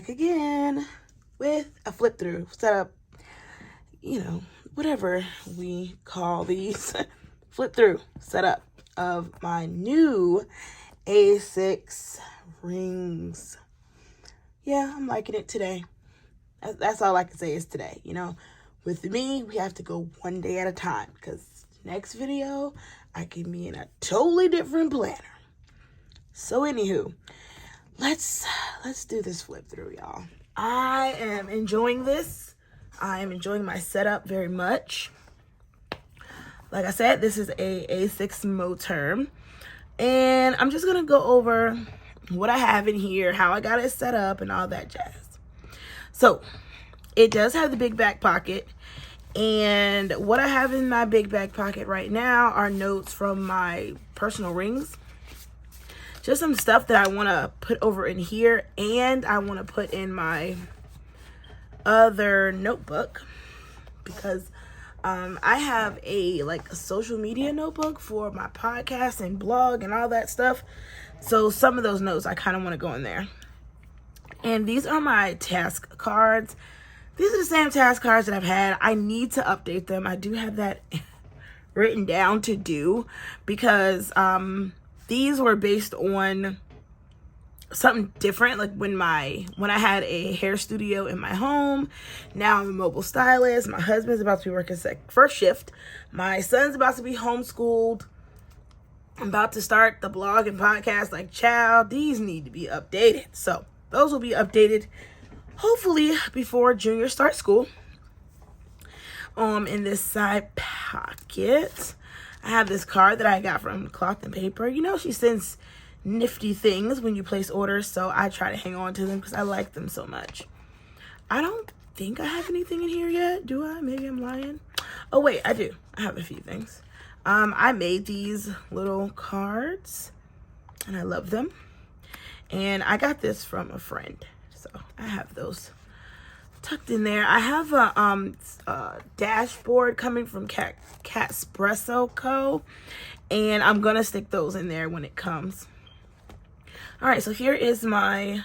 back again with a flip through setup, whatever we call these flip through setup of my new A6 rings. Yeah, I'm liking it today. That's all I can say is today. With me, we have to go one day at a time because next video, I can be in a totally different planner. So anywho, let's do this flip through, y'all. I am enjoying this. I am enjoying my setup very much. Like I said, this is a A6 Moterm. And I'm just going to go over what I have in here, how I got it set up, and all that jazz. So, it does have the big back pocket. And what I have in my big back pocket right now are notes from my personal rings. Just some stuff that I want to put over in here, and I want to put in my other notebook because I have a social media notebook for my podcast and blog and all that stuff. So some of those notes I kind of want to go in there. And these are my task cards. These are the same task cards that I've had. I need to update them. I do have that written down to do because these were based on something different. Like when I had a hair studio in my home. Now I'm a mobile stylist. My husband's about to be working first shift. My son's about to be homeschooled. I'm about to start the blog and podcast. Child, these need to be updated. So those will be updated hopefully before Junior starts school. In this side pocket, I have this card that I got from Cloth and Paper. She sends nifty things when you place orders, so I try to hang on to them because I like them so much. I don't think I have anything in here yet. Do I? Maybe I'm lying. Oh, wait, I do. I have a few things. I made these little cards, and I love them. And I got this from a friend, so I have those tucked in there. I have a dashboard coming from Catspresso Co. And I'm going to stick those in there when it comes. All right, so here is my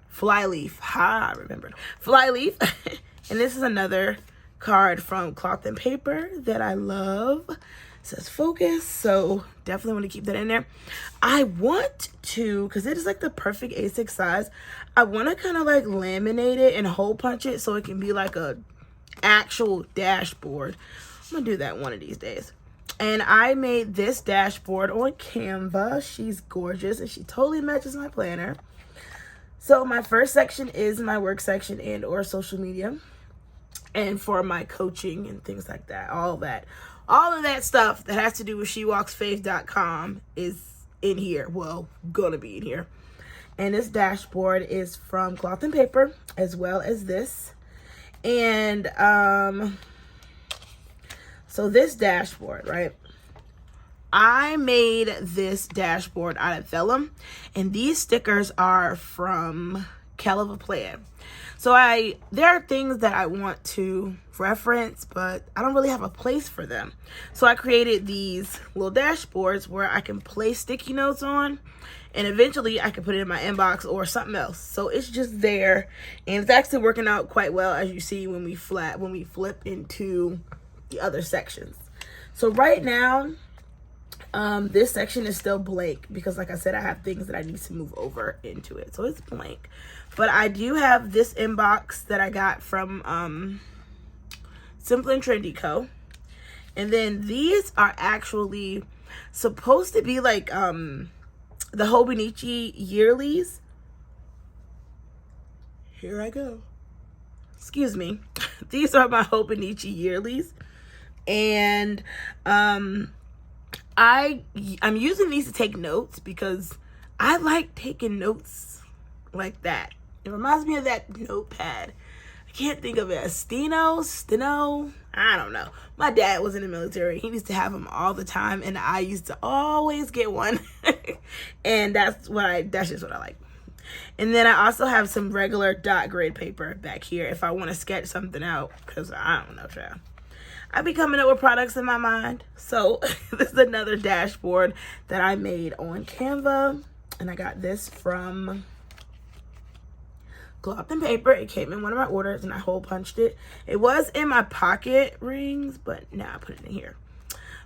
flyleaf. I remembered. Flyleaf. And this is another card from Cloth and Paper that I love. It says focus, so definitely want to keep that in there. I want to, because it is the perfect A6 size, I want to kind of laminate it and hole punch it so it can be a actual dashboard. I'm going to do that one of these days. And I made this dashboard on Canva. She's gorgeous and she totally matches my planner. So my first section is my work section and or social media. And for my coaching and things like that, all of that stuff that has to do with shewalksfaith.com is in here. Well, gonna be in here. And this dashboard is from Cloth and Paper as well as this. And so this dashboard, right? I made this dashboard out of vellum, and these stickers are from Kell of a Plan. So there are things that I want to reference, but I don't really have a place for them. So I created these little dashboards where I can place sticky notes on, and eventually I can put it in my inbox or something else. So it's just there, and it's actually working out quite well, as you see when we flip into the other sections. So right now, this section is still blank because, like I said, I have things that I need to move over into it. So it's blank. But I do have this inbox that I got from Simple and Trendy Co. And then these are actually supposed to be the Hobonichi yearlies. Here I go. Excuse me. These are my Hobonichi yearlies. And I'm using these to take notes because I like taking notes like that. It reminds me of that notepad. I can't think of it. Steno. I don't know. My dad was in the military. He used to have them all the time, and I used to always get one. And that's just what I like. And then I also have some regular dot grid paper back here if I want to sketch something out, because I don't know, child. I be coming up with products in my mind. So this is another dashboard that I made on Canva, and I got this from cloth and paper. It came in one of my orders and I hole punched it. It was in my pocket rings, but now I put it in here.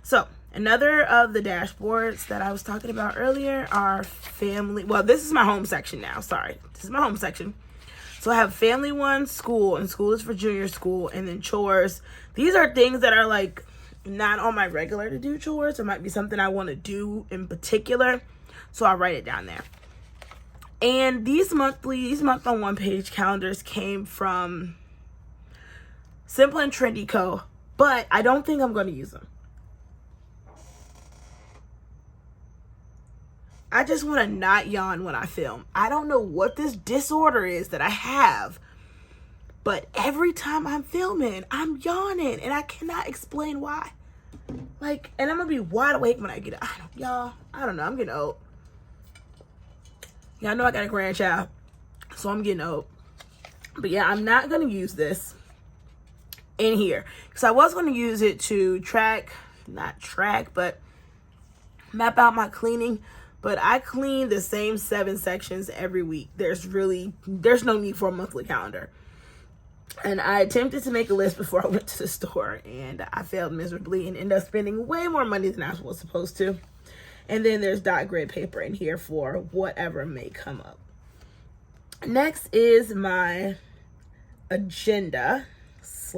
So another of the dashboards that I was talking about earlier are family. Well, this is my home section now. Sorry. This is my home section. So I have family one, school, and school is for junior school, and then chores. These are things that are like not on my regular to do chores. It might be something I want to do in particular. So I'll write it down there. And these month on one page calendars came from Simple and Trendy Co. But I don't think I'm going to use them. I just want to not yawn when I film. I don't know what this disorder is that I have, but every time I'm filming, I'm yawning, and I cannot explain why. Like, and I'm going to be wide awake when I get out. I don't know. I'm getting old. Y'all know I got a grandchild, so I'm getting old. But yeah, I'm not going to use this in here, because I was going to use it to but map out my cleaning. But I clean the same 7 sections every week. There's no need for a monthly calendar. And I attempted to make a list before I went to the store, and I failed miserably and ended up spending way more money than I was supposed to. And then there's dot grid paper in here for whatever may come up. Next is my agenda /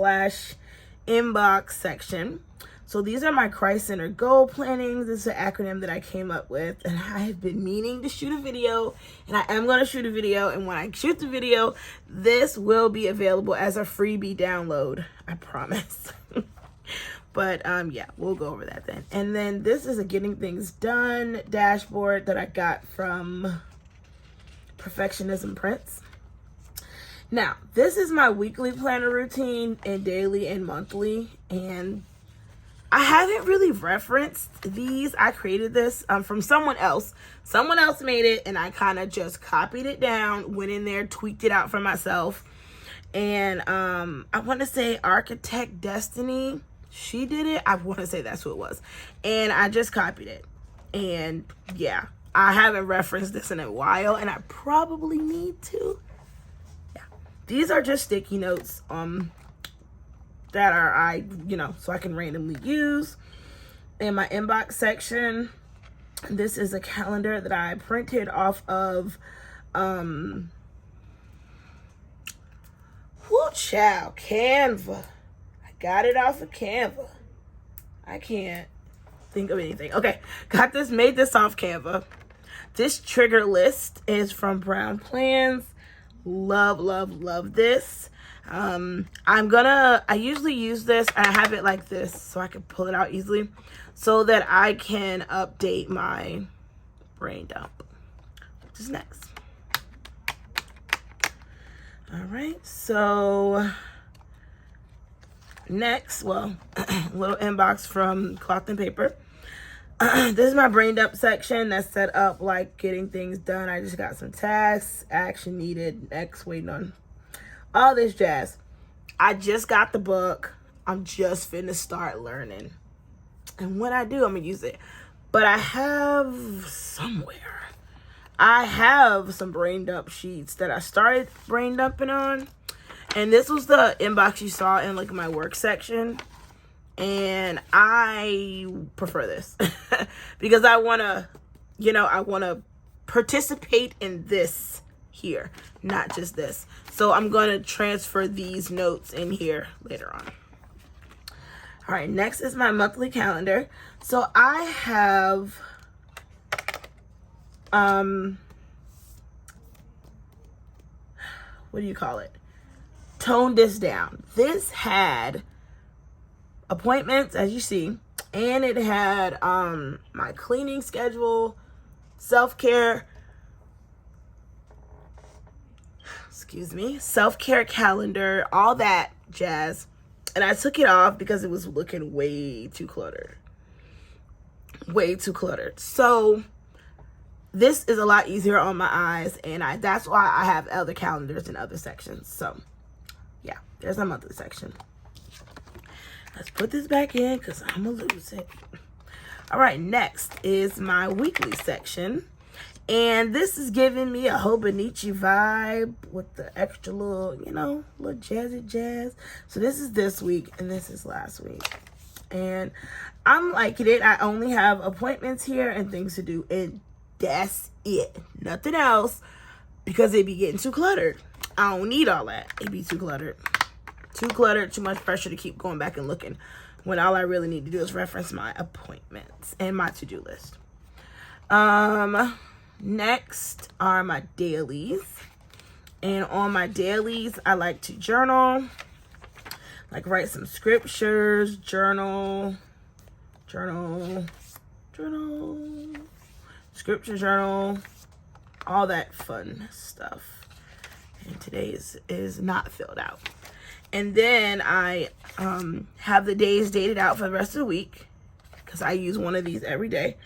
inbox section. So these are my Christ Center goal plannings. This is an acronym that I came up with, and I have been meaning to shoot a video, and I am going to shoot a video. And when I shoot the video, this will be available as a freebie download. I promise. But yeah, we'll go over that then. And then this is a getting things done dashboard that I got from Perfectionism Prints. Now, this is my weekly planner routine and daily and monthly, and I haven't really referenced these. I created this from someone else. Someone else made it, and I kind of just copied it down, went in there, tweaked it out for myself. And I want to say Architect Destiny, she did it. I want to say that's who it was. And I just copied it. And yeah, I haven't referenced this in a while, and I probably need to. Yeah, these are just sticky notes. That are so I can randomly use. In my inbox section, this is a calendar that I printed off of Canva. I got it off of Canva. I can't think of anything. Okay, made this off Canva. This trigger list is from Brown Plans. Love, love, love this. I usually use this. I have it like this so I can pull it out easily so that I can update my brain dump, which is next. All right. So next, little inbox from Cloth and Paper. This is my brain dump section that's set up like getting things done. I just got some tasks, action needed, next, waiting on, all this jazz. I just got the book. I'm just finna start learning. And when I do, I'm gonna use it. But I have some brain dump sheets that I started brain dumping on. And this was the inbox you saw in like my work section. And I prefer this because I wanna participate in this here, not just this. So I'm going to transfer these notes in here later on. All right, next is my monthly calendar. So I have what do you call it? Toned this down. This had appointments, as you see, and it had my cleaning schedule, self-care calendar, all that jazz. And I took it off because it was looking way too cluttered. So this is a lot easier on my eyes, and that's why I have other calendars in other sections. So yeah, there's my monthly section. Let's put this back in because I'm gonna lose it. All right, next is my weekly section. And this is giving me a Hobonichi vibe with the extra little, little jazzy jazz. So this is this week and this is last week. And I'm liking it. I only have appointments here and things to do. And that's it. Nothing else, because it be getting too cluttered. I don't need all that. It be too cluttered. Too cluttered, too much pressure to keep going back and looking when all I really need to do is reference my appointments and my to-do list. Next are my dailies. And on my dailies, I like to journal. Like write some scriptures, journal, scripture journal, all that fun stuff. And today is not filled out. And then I have the days dated out for the rest of the week, because I use one of these every day.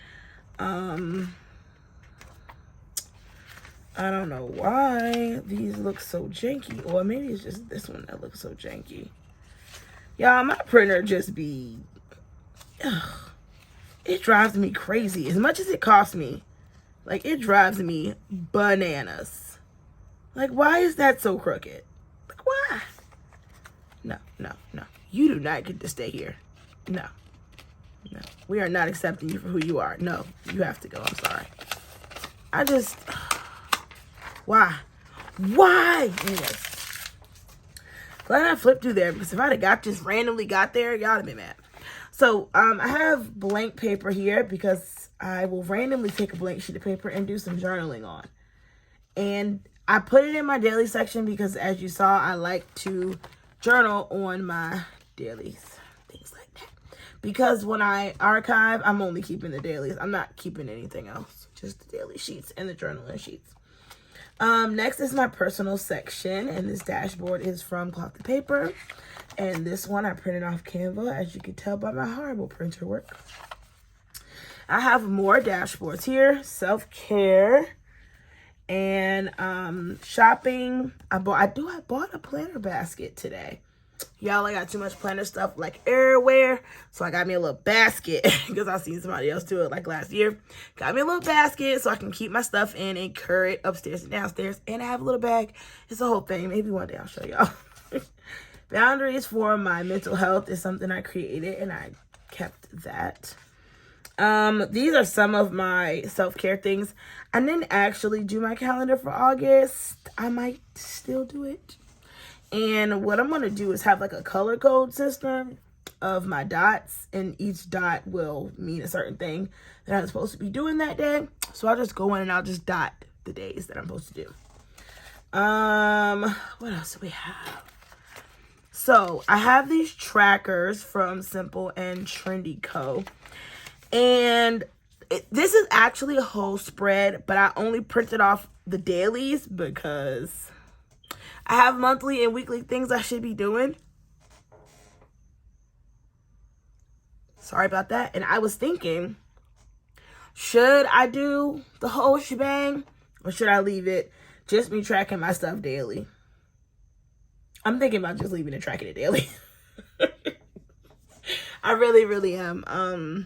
I don't know why these look so janky. Or maybe it's just this one that looks so janky. Y'all, my printer just be... it drives me crazy. As much as it costs me, like, it drives me bananas. Like, why is that so crooked? Like, why? No. You do not get to stay here. No. We are not accepting you for who you are. No, you have to go. I'm sorry. I just... Why? Anyways. Glad I flipped through there, because if I'd have just randomly got there, y'all would have been mad. So, I have blank paper here because I will randomly take a blank sheet of paper and do some journaling on. And I put it in my daily section because, as you saw, I like to journal on my dailies. Things like that. Because when I archive, I'm only keeping the dailies. I'm not keeping anything else. Just the daily sheets and the journaling sheets. Next is my personal section, and this dashboard is from Cloth and Paper, and this one I printed off Canva, as you can tell by my horrible printer work. I have more dashboards here: self-care and shopping. I bought a planner basket today. Y'all, I got too much planner stuff like everywhere, so I got me a little basket because I seen somebody else do it like last year. Got me a little basket so I can keep my stuff in and carry it upstairs and downstairs. And I have a little bag. It's a whole thing. Maybe one day I'll show y'all. Boundaries for my mental health is something I created, and I kept that. These are some of my self-care things. I didn't actually do my calendar for August. I might still do it. And what I'm going to do is have like a color code system of my dots, and each dot will mean a certain thing that I'm supposed to be doing that day. So I'll just go in and I'll just dot the days that I'm supposed to do. What else do we have? So I have these trackers from Simple and Trendy Co. And this is actually a whole spread, but I only printed off the dailies because I have monthly and weekly things I should be doing. Sorry about that. And I was thinking, should I do the whole shebang, or should I leave it just me tracking my stuff daily? I'm thinking about just leaving and tracking it daily. I really am. And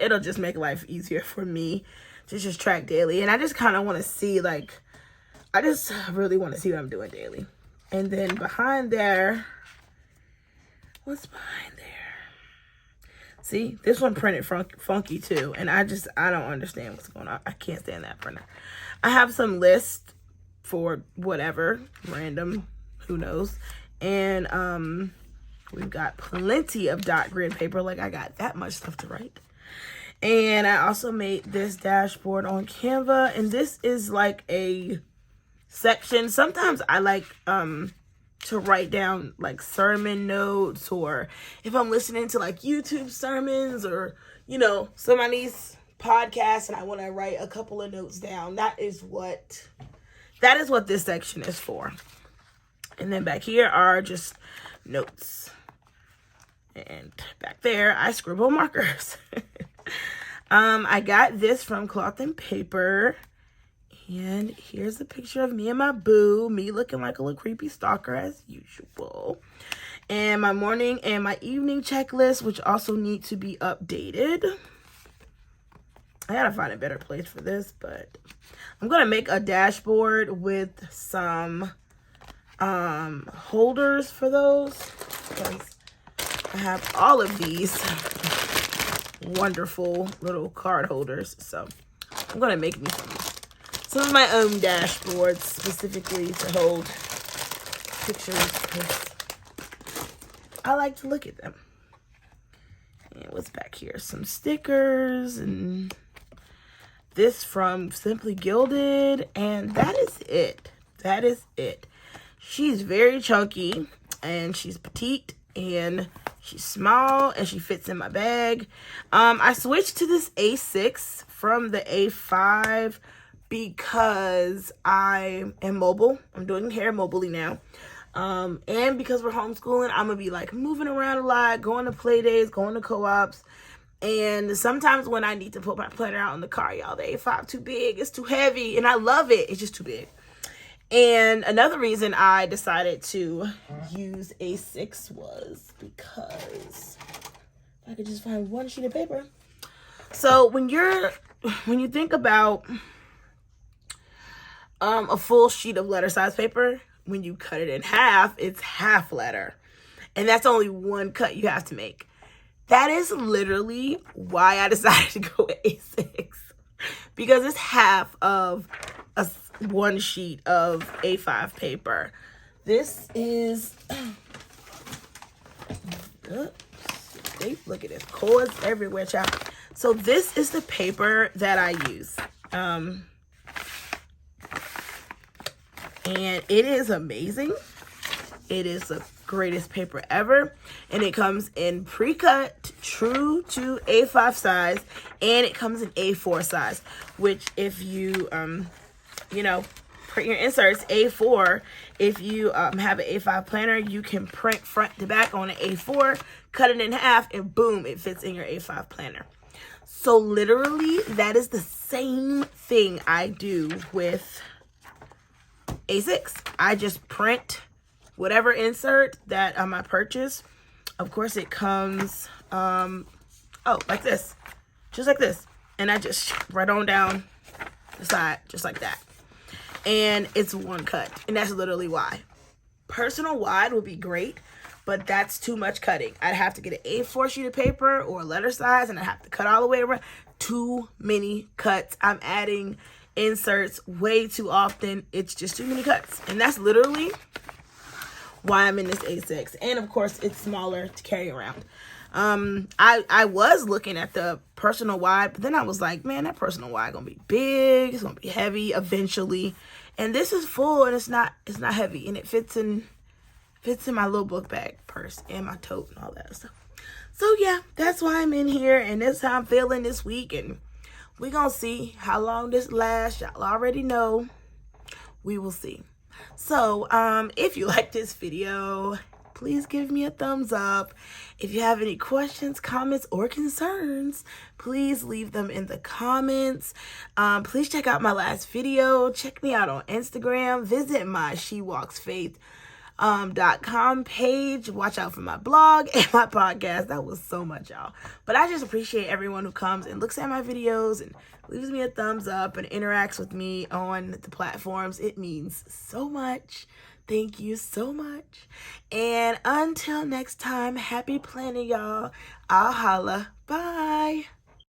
it'll just make life easier for me to just track daily. And I just kind of want to see, like, I just really want to see what I'm doing daily. And then behind there, what's behind there? See, this one printed funky too. And I don't understand what's going on. I can't stand that printer. I have some lists for whatever, random, who knows. And we've got plenty of dot grid paper. Like, I got that much stuff to write. And I also made this dashboard on Canva. And this is like a section. Sometimes I like to write down like sermon notes, or if I'm listening to like YouTube sermons, or somebody's podcast and I want to write a couple of notes down. That is what this section is for. And then back here are just notes, and back there I scribble markers. I got this from Cloth and Paper. And here's a picture of me and my boo. Me looking like a little creepy stalker as usual. And my morning and my evening checklist, which also need to be updated. I gotta find a better place for this, but I'm gonna make a dashboard with some holders for those, because I have all of these wonderful little card holders. So I'm gonna make me some of my own dashboards specifically to hold pictures, because I like to look at them. And what's back here? Some stickers, and this from Simply Gilded, and that is it. That is it. She's very chunky, and she's petite, and she's small, and she fits in my bag. I switched to this A6 from the A5 because I am mobile. I'm doing hair mobilely now. And because we're homeschooling, I'm gonna be like moving around a lot, going to play days, going to co-ops. And sometimes when I need to put my planner out in the car, y'all, the A5 too big, it's too heavy, and I love it, it's just too big. And another reason I decided to use A6 was because I could just find one sheet of paper. So when you think about a full sheet of letter size paper, when you cut it in half, it's half letter. And that's only one cut you have to make. That is literally why I decided to go with A6. Because it's half of one sheet of A5 paper. This is, look at this, cords everywhere, child. So this is the paper that I use. And it is amazing. It is the greatest paper ever. And it comes in pre-cut, true to A5 size, and it comes in A4 size, which if you, print your inserts A4, if you have an A5 planner, you can print front to back on an A4, cut it in half, and boom, it fits in your A5 planner. So literally, that is the same thing I do with A6. I just print whatever insert that I purchase. Of course, it comes, like this, just like this. And I just write on down the side, just like that. And it's one cut, and that's literally why. Personal wide would be great, but that's too much cutting. I'd have to get an A4 sheet of paper or a letter size, and I have to cut all the way around. Too many cuts. I'm adding inserts way too often. It's just too many cuts, and that's literally why I'm in this A6. And of course, it's smaller to carry around. I was looking at the personal wide, but then I was like, man, that personal wide gonna be big, it's gonna be heavy eventually. And this is full, and it's not heavy, and it fits in my little book bag purse and my tote and all that stuff. So yeah, that's why I'm in here, and that's how I'm feeling this week, and we gonna see how long this lasts. Y'all already know. We will see. So if you like this video, please give me a thumbs up. If you have any questions, comments, or concerns, please leave them in the comments. Please check out my last video. Check me out on Instagram. Visit my SheWalksFaith.com page. Watch out for my blog and my podcast. That was so much, y'all. But I just appreciate everyone who comes and looks at my videos and leaves me a thumbs up and interacts with me on the platforms. It means so much. Thank you so much. And until next time, happy planning, y'all. I'll holla. Bye.